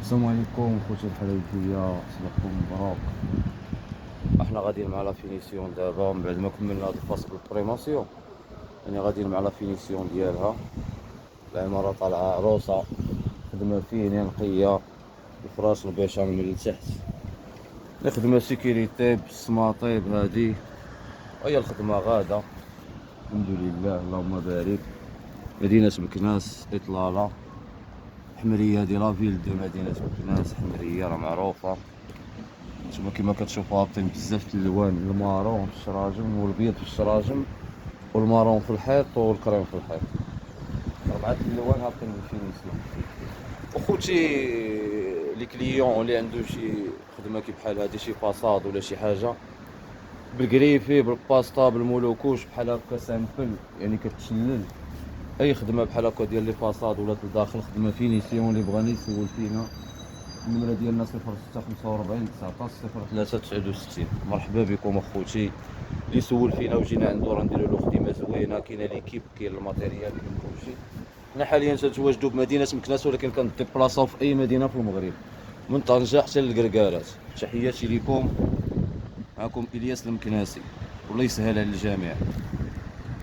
السلام عليكم خوتي الحلاوتية، صباحكم مبروك. احنا غاديين مع لا فينيسيون دابا من بعد ما كملنا هاد الفاس بالبريماسيون، يعني غاديين مع لا فينيسيون ديالها. العمارة طالعة عروسة، خدمة فينيا نقية، الفراش البيشام من التحت، الخدمة سيكيريتي بالسماطيب هادي، وهي الخدمة غادة الحمد لله اللهم بارك. مدينة مكناس إطلالة، حمرية هادي لافيل دو مدينة مكناس، حمرية راه معروفة. نتوما كيما كتشوفو هابطين بزاف د الالوان، المارون في الشراجم والبيض في الشراجم والمارون في الحيط والكريم في الحيط، 4 الالوان هابطين بالفينيسيون. وخوتي لي كليون اللي عنده شي خدمه كي بحال هادي، شي فاصاد ولا شي حاجه بالكريفي بالباستا بالمولوكوش بحال هكا سامبل، يعني كتشلل اي خدمه بحال هكا ديال لي فاصاد ولا الداخل، خدمه فينيسيون اللي بغاني يسول فينا. النمرة ديالنا 0645 19 3 69. مرحبا بكم اخوتي اللي سول فينا وجينا عنده، راه نديرو له خدمه زوينه، كاينه ليكيب، كاين الماتيريال، كاين كلشي. حنا حاليا تنتواجدوا بمدينه مكناس، ولكن كنديبلاصاو في اي مدينه في المغرب من طنجة حتى للكركارات. تحياتي لكم، معكم الياس المكناسي، والله يسهل على الجميع.